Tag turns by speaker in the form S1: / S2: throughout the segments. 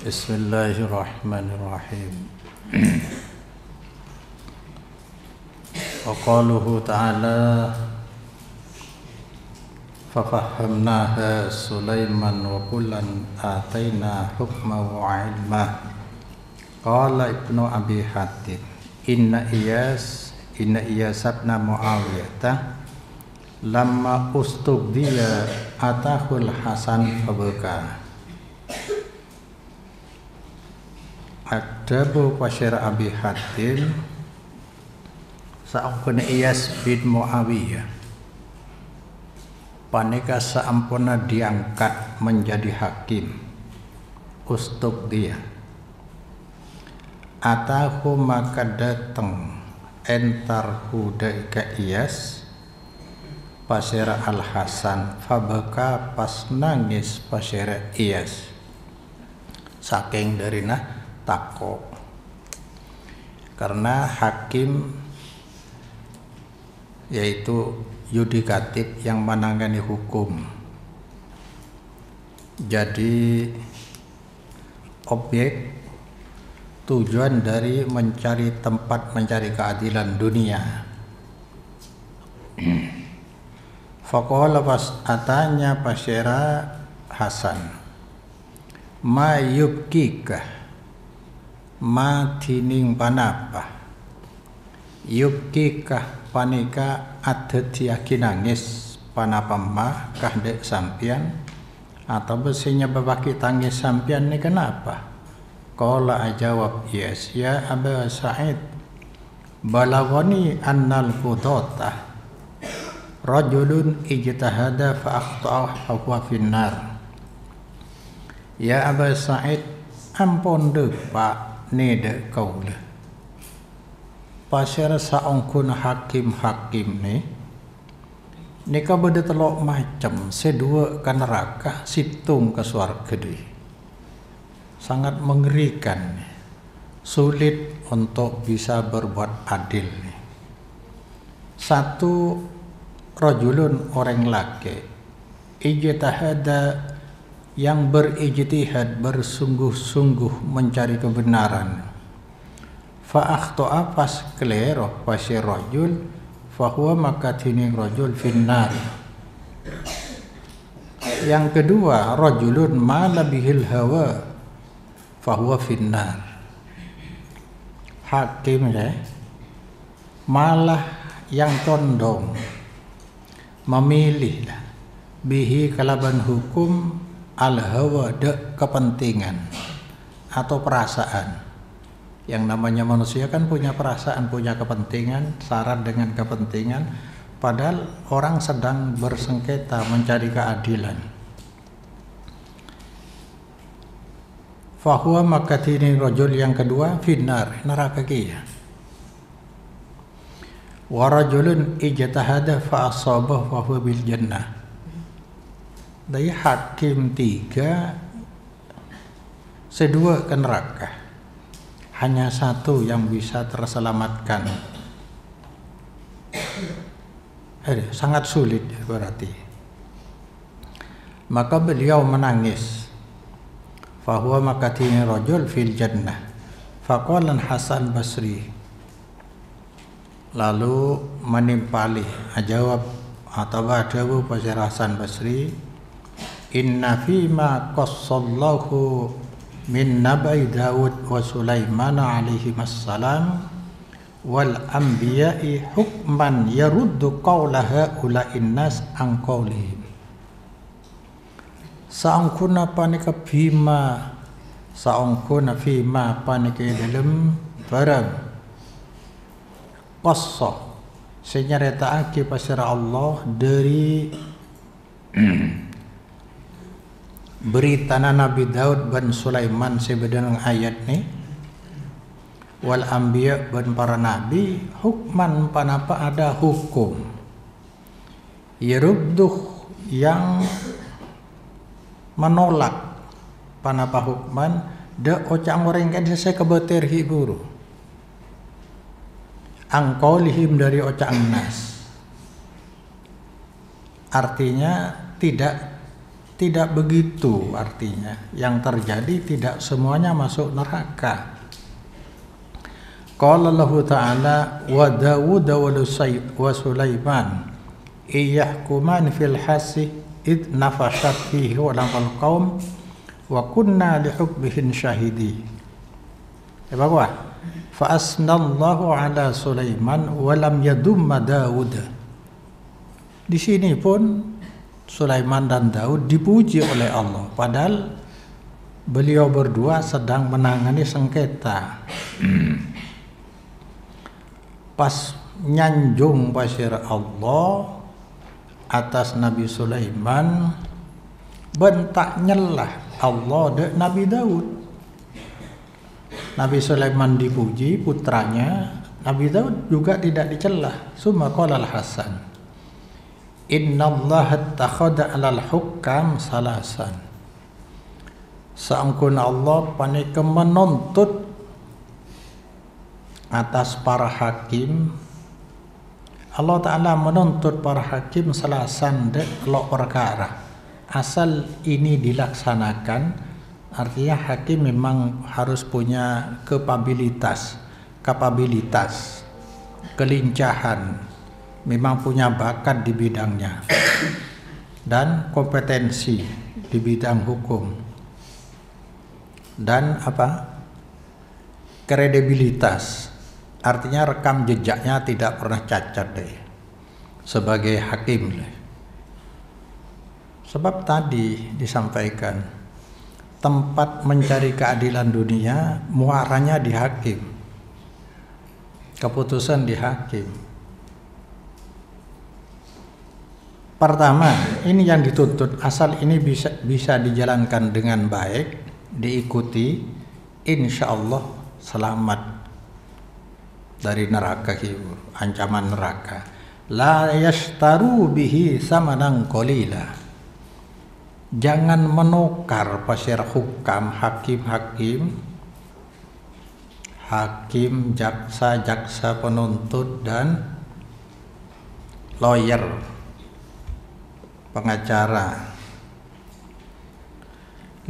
S1: Bismillahirrahmanirrahim. Wa qaluhu ta'ala fafahamnaha Sulaiman wa kullan ataina hukma wa ilma. Qala Ibnu Abi Hatim Inna Iyas ibn Muawiyah lamma ustubdiya atahul Hasan fabaka. Adabu Pasir Abi Hatim saampuna Iyas bin Muawiyah panika saampuna diangkat menjadi hakim ustubdiya atahu maka dateng entar hudai ka Iyas Pasir Al Hasan fabaka pas nangis Pasir Iyas saking darina tako karena hakim yaitu yudikatif yang menangani hukum, jadi objek tujuan dari mencari tempat mencari keadilan dunia. Faqala pas atanya Pasira Hasan ma yubkika ma tining panapa yubkika panika adeti nangis panapa ma kah dek sampian atau besinya babaki tangis sampian ni kenapa? Qala ajawab yes ya Aba Sa'id balagani annal qudata rajulun ijtahada fa akhta'a huwa finnar. Ya Aba Sa'id ampun dek Pak nede kaula pasir saongkun hakim-hakim ni ka beda telok macam sedua ke neraka situng ke surga deui. Sangat mengerikan, sulit untuk bisa berbuat adil. Satu rajulun orang laki ijtihada yang berijtihad bersungguh-sungguh mencari kebenaran. Fa akhta'a pas klero pasir rajul fa huwa maka tining rajul finnar. Yang kedua rajulun mala bihil hawa fa huwa finnar. Hakim malah yang condong memilih bihi kalaban hukum al-hawa de kepentingan atau perasaan. Yang namanya manusia kan punya perasaan, punya kepentingan, syarat dengan kepentingan, padahal orang sedang bersengketa mencari keadilan. Fahuwa maka tini rajul yang kedua finnar neraka kia. Wa rajulun ijtahada fa asabah fa huwa bil jannah. Dari hakim tiga sedua ke neraka, hanya satu yang bisa terselamatkan. Sangat sulit berarti. Maka beliau menangis. Fahuwa maka tini rajul fil jannah. Faqalan Hasan Basri lalu menimpali jawab atau adawu Pasir Hasan Basri inna fima qassallahu min nabai Daud wa Sulaiman alaihi wassalam wal anbiya'i hukman yaruddu qawla haula'in nas an qawlihim. Saangkuna panika fima saangkuna fima panika dalam barang qassa senyaritaake Pasir Allah dari berita Nabi Daud dan Sulaiman sebenarnya ayat ni wal anbiya dan para nabi hukman panapa ada hukum yarudduh yang menolak panapa hukman de ocang orang kan saya kebeter hiburu angqaulihim dari ocang nas, artinya tidak Tidak begitu artinya. Yang terjadi tidak semuanya masuk neraka. Qala Allah Ta'ala wa Dawud wa Sulaiman iyahkuman fil hasi id nafashat fihi walamal qaum wa kunna lihukbihin syahidi. Bahwa fa asnallahu ala Sulaiman wa lam yadumma Dawud. Di sini pun Sulaiman dan Daud dipuji oleh Allah, padahal beliau berdua sedang menangani sengketa. Pas nyanjung pasir Allah atas Nabi Sulaiman, bentak nyelah Allah de Nabi Daud. Nabi Sulaiman dipuji putranya, Nabi Daud juga tidak dicela. Summa qala al-Hasan, innallaha attakhadha 'alal hukam salasan. Saangkun Allah paneka menuntut atas para hakim. Allah Ta'ala menuntut para hakim salasan dek lo perkara. Asal ini dilaksanakan, artinya hakim memang harus punya kapabilitas, kelincahan, memang punya bakat di bidangnya dan kompetensi di bidang hukum dan kredibilitas, artinya rekam jejaknya tidak pernah cacat deh sebagai hakim. Sebab tadi disampaikan tempat mencari keadilan dunia muaranya di hakim, keputusan di hakim. Pertama, ini yang dituntut, asal ini bisa dijalankan dengan baik, diikuti, insya Allah selamat dari neraka, ancaman neraka. La yashtaru bihi samanan qalila. Jangan menukar pasir hukam, hakim, jaksa penuntut dan lawyer, pengacara.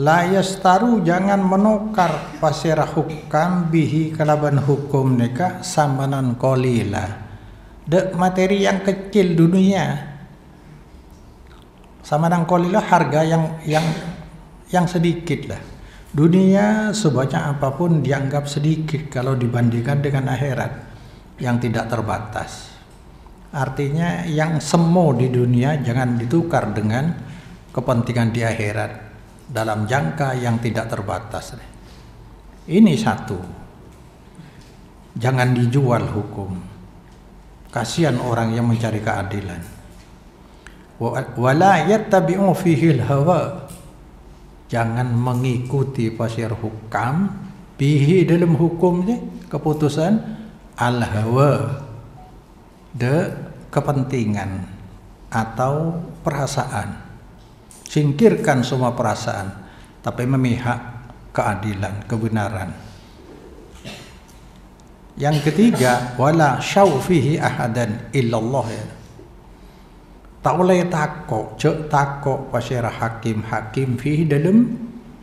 S1: La yastaru, jangan menukar pasir hukam bihi kalaban hukum nikah samanan qalila, de materi yang kecil dunia. Samanan qalila, harga yang sedikit lah. Dunia sebanyak apapun dianggap sedikit kalau dibandingkan dengan akhirat yang tidak terbatas. Artinya yang semu di dunia jangan ditukar dengan kepentingan di akhirat dalam jangka yang tidak terbatas. Ini satu. Jangan dijual hukum. Kasihan orang yang mencari keadilan. Wala yattabi'u fihi al-hawa. Jangan mengikuti pasir hukam bihi dalam hukumnya keputusan al-hawa, de kepentingan atau perasaan. Singkirkan semua perasaan, tapi memihak keadilan, kebenaran. Yang ketiga, wala syaufihi ahadan illallah. Tak boleh takok pasir hakim fihi dalam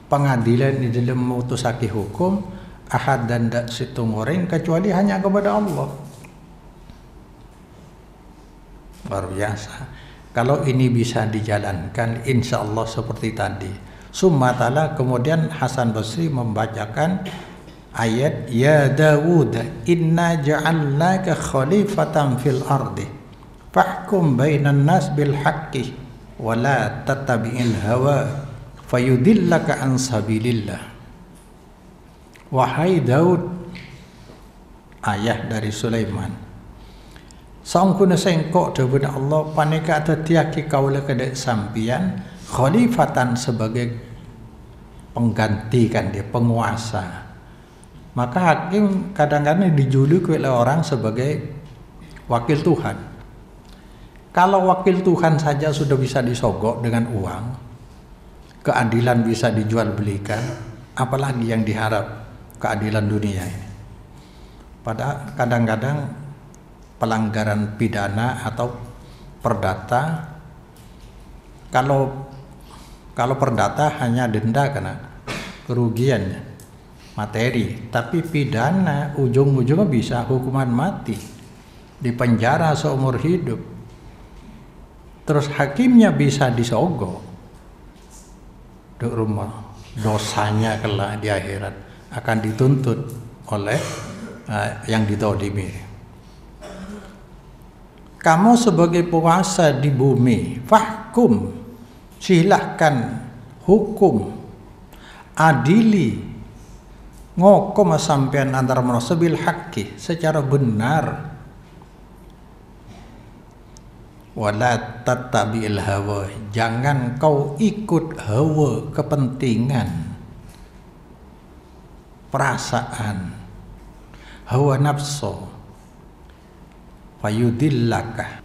S1: pengadilan, di dalam memutusake hukum, ahad dan dak situng orang kecuali hanya kepada Allah. Luar biasa. Kalau ini bisa dijalankan, insya Allah seperti tadi. Summa ta'ala, kemudian Hasan Basri membacakan ayat, ya Dawud inna ja'alnaka khalifatan fil ardi fahkum bainan nas bil haqqi wa la tattabi'il hawa fayudillaka an sabilillah. Wahai Daud, ayah dari Sulaiman, sangkuna sengkok daripada Allah paneka tetiaki kaula kedek sampian khalifatan sebagai penggantikan dia, penguasa. Maka hakim kadang-kadang dijuluki oleh orang sebagai wakil Tuhan. Kalau wakil Tuhan saja sudah bisa disogok dengan uang, keadilan bisa dijual belikan, apalagi yang diharap keadilan dunia ini. Pada kadang-kadang pelanggaran pidana atau perdata, kalau Kalau perdata hanya denda karena kerugiannya materi, tapi pidana ujung-ujungnya bisa hukuman mati, dipenjara seumur hidup. Terus hakimnya bisa disogok di rumah, dosanya kelak di akhirat akan dituntut oleh yang ditolimi. Kamu sebagai penguasa di bumi, fahkum, silahkan hukum, adili, ngokom sampean antara manusia bil haqqi, secara benar. Wala tattabi'il hawa, jangan kau ikut hawa, kepentingan, perasaan, hawa nafsu, fayudillaka,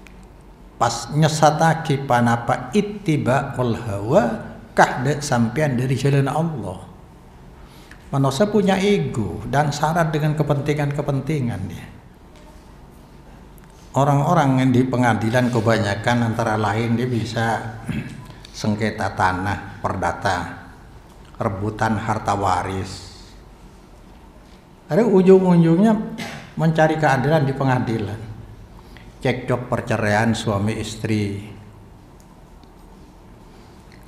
S1: pas nyesataki panapa ittiba'ul hawa, kahde sampean dari jalan Allah. Manusia punya ego dan syarat dengan kepentingan-kepentingan dia. Orang-orang yang di pengadilan kebanyakan antara lain dia bisa sengketa tanah, perdata, rebutan harta waris. Ada ujung-ujungnya mencari keadilan di pengadilan. Cekcok perceraian suami istri,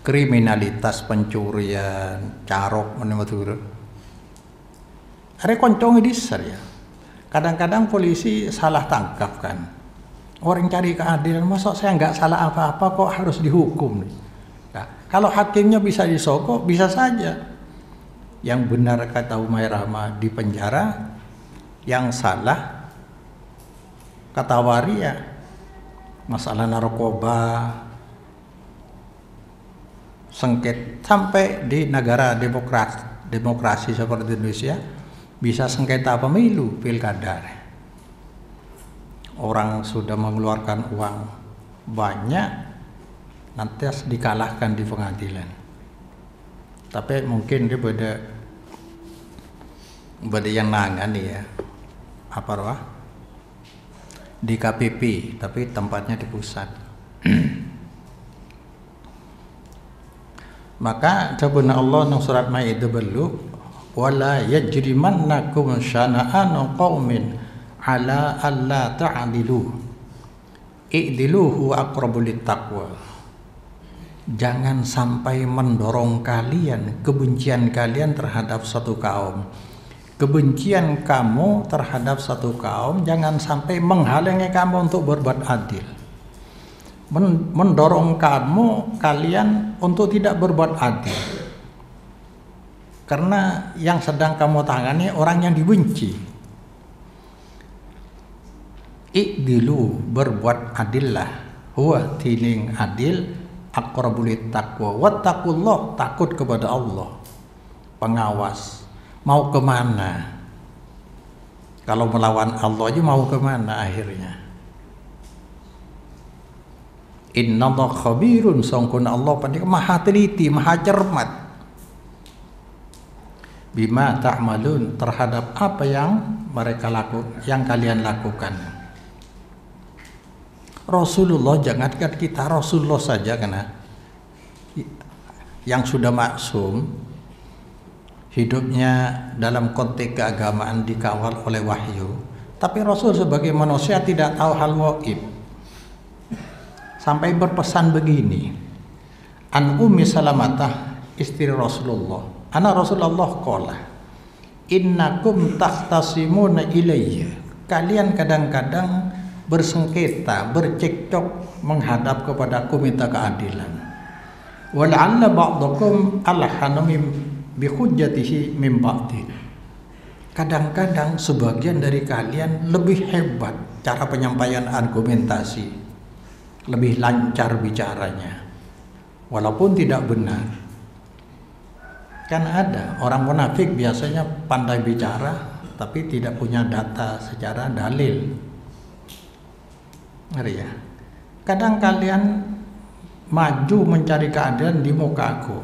S1: kriminalitas pencurian, carok menemutur. Ada koncong disar ya. Kadang-kadang polisi salah tangkap kan. Orang cari keadilan, masa saya nggak salah apa-apa kok harus dihukum. Nah, kalau hakimnya bisa disogok, bisa saja. Yang benar kata Umairah di penjara, yang salah kata waria, masalah narkoba, sengket sampai di negara demokrasi seperti Indonesia bisa sengketa pemilu, pilkada. Orang sudah mengeluarkan uang banyak, nanti dikalahkan di pengadilan. Tapi mungkin dia beda yang nangani ya, apa roh? Di KPP, tapi tempatnya di pusat. Maka sabuna Allah nang surat Maidah belu, wala yajrimannakum syana'anu qaumin ala alla ta'dilu i'dilu huwa aqrabu littaqwa. Jangan sampai mendorong kalian, kebencian kalian terhadap satu kaum, kebencian kamu terhadap satu kaum jangan sampai menghalangi kamu untuk berbuat adil, mendorong kalian untuk tidak berbuat adil, karena yang sedang kamu tangani orang yang dibenci. I'dilu, berbuat adillah, huwa tining adil, aqrabu littaqwa, wattaqullah, takut kepada Allah, pengawas. Mau kemana? Kalau melawan Allah aja mau kemana akhirnya? Innallaha khabirun, sangkun Allah pandai, maha teliti, maha cermat, bima ta'malun, terhadap apa yang mereka lakukan, yang kalian lakukan. Rasulullah, jangankan kita, Rasulullah saja karena yang sudah maksum, hidupnya dalam konteks keagamaan dikawal oleh wahyu, tapi Rasul sebagai manusia tidak tahu hal gaib. Sampai berpesan begini, an Ummi Salamah istri Rasulullah, ana Rasulullah qala, innakum takhtasimuna ilayya, kalian kadang-kadang bersengketa, bercekcok menghadap kepada aku minta keadilan. Wal'alla ba'dakum alhanu bi hujjatihi min ba'din. Kadang-kadang sebagian dari kalian lebih hebat cara penyampaian argumentasi, lebih lancar bicaranya, walaupun tidak benar. Kan ada orang munafik biasanya pandai bicara tapi tidak punya data secara dalil. Ngeri ya. Kadang kalian maju mencari keadilan di muka aku,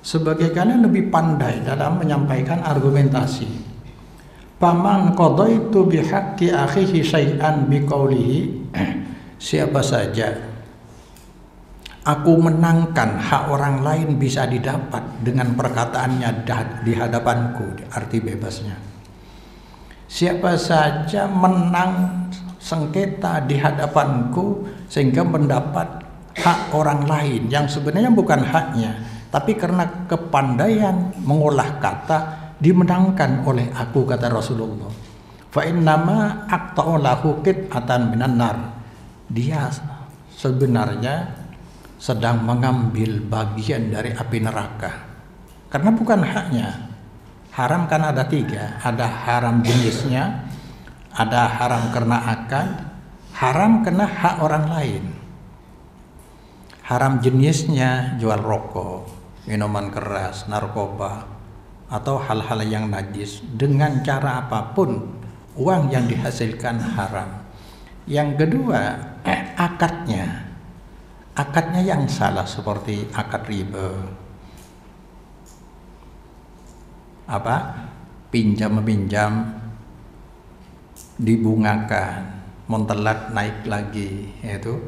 S1: sebagai kalian lebih pandai dalam menyampaikan argumentasi. Paman qadaitu bihaqqi akhihi syai'an biqaulihi, siapa saja aku menangkan hak orang lain bisa didapat dengan perkataannya di hadapanku, arti bebasnya. Siapa saja menang sengketa di hadapanku sehingga mendapat hak orang lain yang sebenarnya bukan haknya, tapi karena kepandaian mengolah kata dimenangkan oleh aku, kata Rasulullah. Fa innama aqta'u lahu qit'atan minan nar. Dia sebenarnya sedang mengambil bagian dari api neraka karena bukan haknya. Haram kan ada 3, ada haram jenisnya, ada haram karena akad, haram kena hak orang lain. Haram jenisnya jual rokok, minuman keras, narkoba, atau hal-hal yang najis dengan cara apapun, uang yang dihasilkan haram. Yang kedua, akadnya yang salah, seperti akad riba, pinjam-meminjam dibungakan, montelat naik lagi, itu.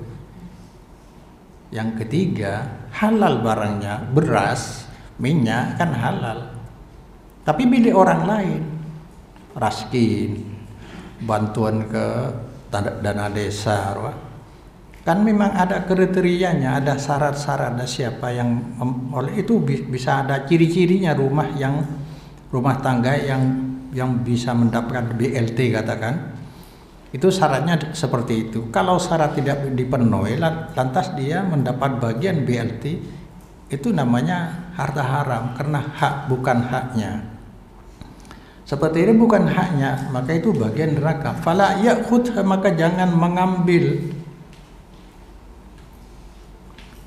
S1: Yang ketiga, halal barangnya, beras, minyak kan halal, tapi milik orang lain, raskin, bantuan ke dana desa, kan memang ada kriterianya, ada syarat-syaratnya siapa yang oleh itu bisa ada ciri-cirinya. Rumah tangga yang bisa mendapatkan BLT katakan, itu syaratnya seperti itu. Kalau syarat tidak dipenuhi, lantas dia mendapat bagian BLT, itu namanya harta haram karena hak bukan haknya. Seperti ini bukan haknya, maka itu bagian neraka. Fala ya'khudh, maka jangan mengambil.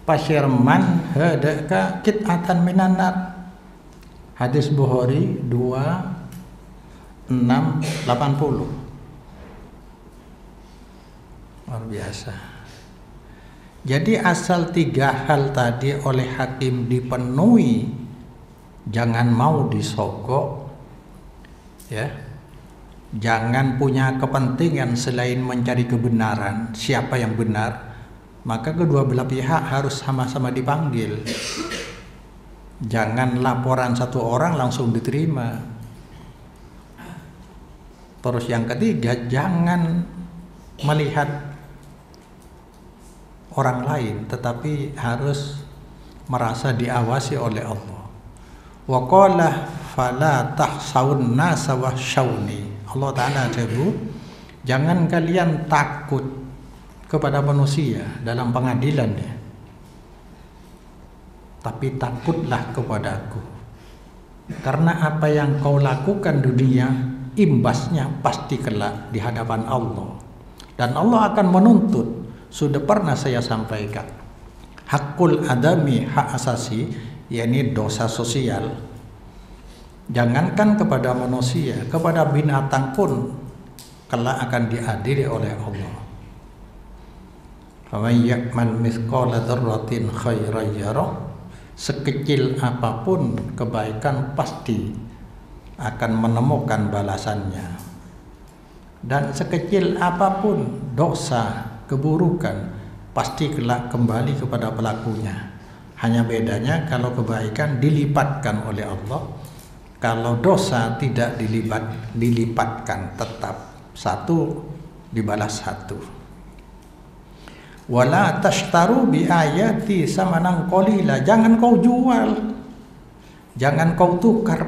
S1: Pasyirman hadaka qit'atan minan nar. Hadis Bukhari 2680. Luar biasa. Jadi asal 3 hal tadi oleh hakim dipenuhi, jangan mau disogok, ya. Jangan punya kepentingan selain mencari kebenaran, siapa yang benar, maka kedua belah pihak harus sama-sama dipanggil. Jangan laporan satu orang langsung diterima. Terus yang ketiga, jangan melihat orang lain, tetapi harus merasa diawasi oleh Allah. Wa qala fala tahsawun nasa wahsyawni. Allah Ta'ala sebut, jangan kalian takut kepada manusia dalam pengadilannya, tapi takutlah kepadaku, karena apa yang kau lakukan dunia, imbasnya pasti kelak di hadapan Allah, dan Allah akan menuntut. Sudah pernah saya sampaikan, hakul adami, hak asasi, yakni dosa sosial, jangankan kepada manusia, kepada binatang pun kelak akan diadili oleh Allah. Faman ya'mal mithqala dzarratin khairan yarah. Sekecil apapun kebaikan pasti akan menemukan balasannya, dan sekecil apapun dosa, keburukan, pasti kelak kembali kepada pelakunya. Hanya bedanya kalau kebaikan dilipatkan oleh Allah, kalau dosa tidak dilipatkan, tetap satu dibalas satu. Wala tashtaru bi ayati samanan qalila. Jangan kau jual, jangan kau tukar,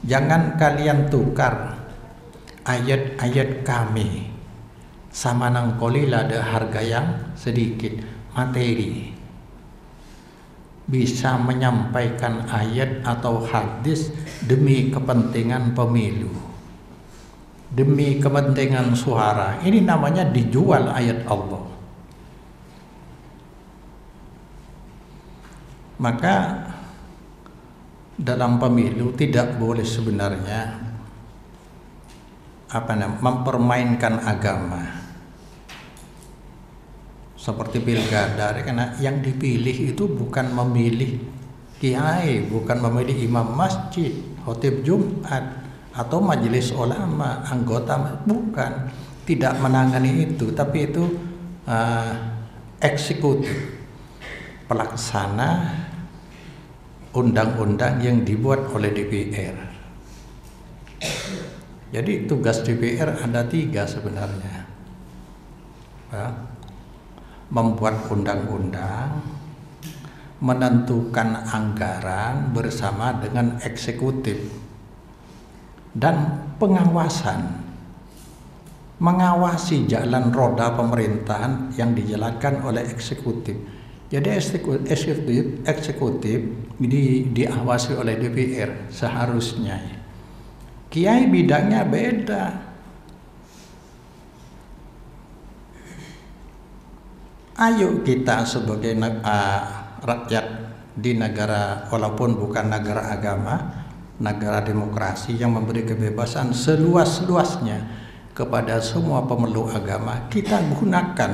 S1: jangan kalian tukar ayat-ayat kami samanan qalila, ada harga yang sedikit. Materi bisa menyampaikan ayat atau hadis demi kepentingan pemilu, demi kepentingan suara, ini namanya dijual ayat Allah. Maka dalam pemilu tidak boleh sebenarnya mempermainkan agama seperti pilkada, karena yang dipilih itu bukan memilih kiai, bukan memilih imam masjid, khotib Jumat, atau majelis ulama, anggota, bukan, tidak menangani itu, tapi itu eksekutif. pelaksana undang-undang yang dibuat oleh DPR. Jadi tugas DPR ada 3 sebenarnya. Membuat undang-undang, menentukan anggaran bersama dengan eksekutif, dan pengawasan, mengawasi jalan roda pemerintahan yang dijalankan oleh eksekutif. Jadi eksekutif diawasi oleh DPR seharusnya. Kiai bidangnya beda. Ayo kita sebagai rakyat di negara, walaupun bukan negara agama, negara demokrasi yang memberi kebebasan seluas-luasnya kepada semua pemeluk agama, kita gunakan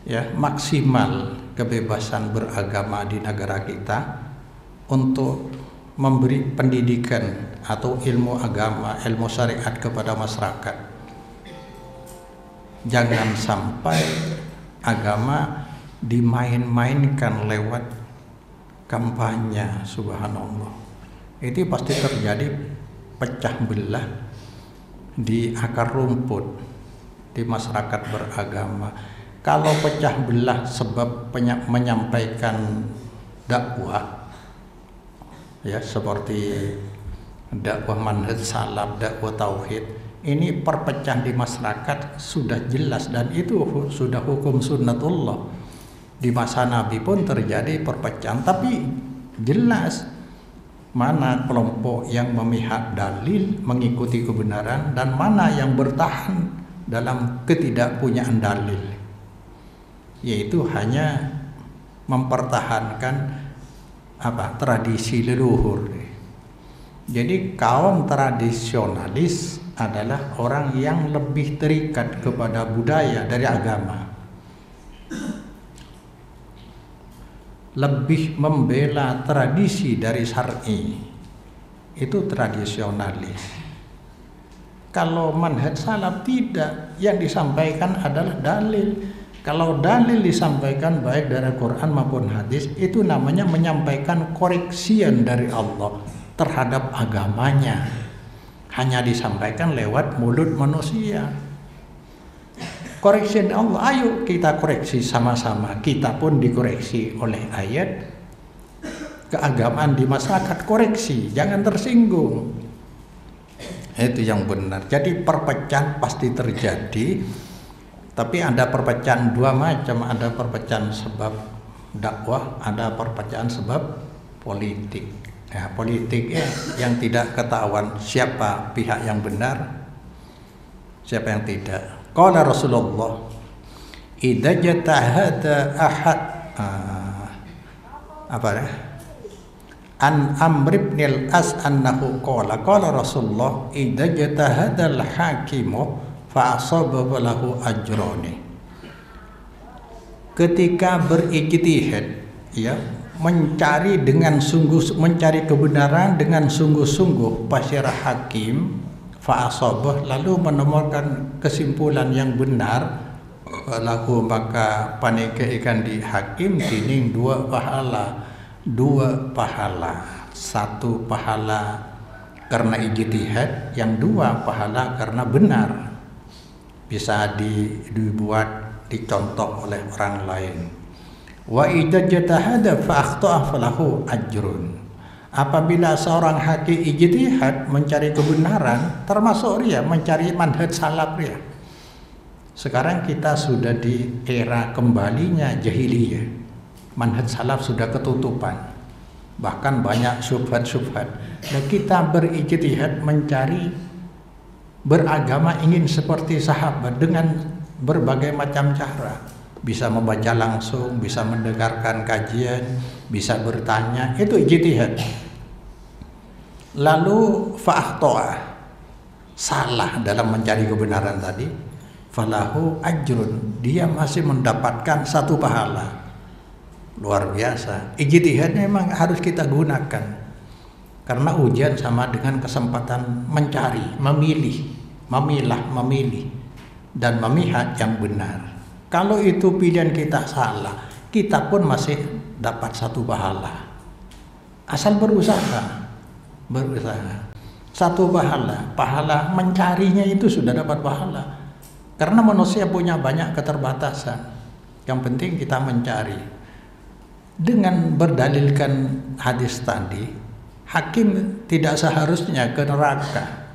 S1: ya maksimal kebebasan beragama di negara kita untuk memberi pendidikan atau ilmu agama, ilmu syariat kepada masyarakat. Jangan sampai agama dimain-mainkan lewat kampanye, subhanallah. Itu pasti terjadi pecah belah di akar rumput di masyarakat beragama. Kalau pecah belah sebab menyampaikan dakwah, ya seperti dakwah manhaj salaf, dakwah tauhid, ini perpecahan di masyarakat sudah jelas, dan itu sudah hukum sunnatullah. Di masa Nabi pun terjadi perpecahan, tapi jelas mana kelompok yang memihak dalil mengikuti kebenaran dan mana yang bertahan dalam ketidakpunyaan dalil, yaitu hanya mempertahankan tradisi leluhur. Jadi kaum tradisionalis adalah orang yang lebih terikat kepada budaya dari agama, lebih membela tradisi dari syar'i. Itu tradisionalis. Kalau manhaj salaf tidak, yang disampaikan adalah dalil. Kalau dalil disampaikan baik dari Quran maupun hadis, itu namanya menyampaikan koreksian dari Allah terhadap agamanya. Hanya disampaikan lewat mulut manusia. Koreksi Allah, ayo kita koreksi sama-sama. Kita pun dikoreksi oleh ayat. Keagamaan di masyarakat koreksi, jangan tersinggung. Itu yang benar. Jadi perpecahan pasti terjadi. Tapi ada perpecahan 2 macam. Ada perpecahan sebab dakwah, ada perpecahan sebab politik. Ya, politik yang tidak ketahuan siapa pihak yang benar, siapa yang tidak. Qala Rasulullah, idza jatahada ahad an Amr ibn al-As annahu qala Rasulullah idza jatahada al-hakimu fa asaba lahu ajrani. Ketika berijtihad, ya, mencari kebenaran dengan sungguh-sungguh pasirah hakim, fa'asabah, lalu menemukan kesimpulan yang benar, lalu maka paneka ikan di hakim tining 2 pahala. 1 pahala karena ijtihad, yang 2 pahala karena benar, bisa dibuat dicontoh oleh orang lain. Wa idza jatahada fa akhta'a falahu ajrun. Apabila seorang hakim ijtihad mencari kebenaran, termasuk dia mencari manhaj salaf dia. Sekarang kita sudah di era kembalinya jahiliyah. Manhaj salaf sudah ketutupan. Bahkan banyak syubhat-syubhat. Dan kita berijtihad mencari beragama, ingin seperti sahabat dengan berbagai macam cara. Bisa membaca langsung, bisa mendengarkan kajian, bisa bertanya, itu ijtihad. Lalu fa'akhto'a, salah dalam mencari kebenaran tadi, falahu ajrun, dia masih mendapatkan 1 pahala. Luar biasa. Ijtihad memang harus kita gunakan, karena ujian sama dengan kesempatan mencari, memilih, dan memihak yang benar. Kalau itu pilihan kita salah, kita pun masih dapat satu pahala. Asal berusaha. Satu pahala mencarinya itu sudah dapat pahala. Karena manusia punya banyak keterbatasan. Yang penting kita mencari. Dengan berdalilkan hadis tadi, hakim tidak seharusnya ke neraka.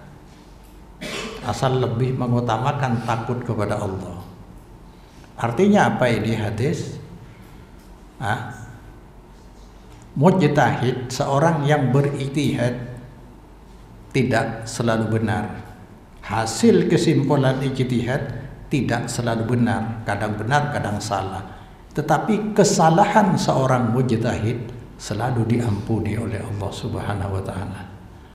S1: Asal lebih mengutamakan takut kepada Allah. Artinya apa ini hadis? Mujtahid, seorang yang berijtihad, tidak selalu benar. Hasil kesimpulan ijtihad tidak selalu benar, kadang salah. Tetapi kesalahan seorang mujtahid selalu diampuni oleh Allah Subhanahu wa taala.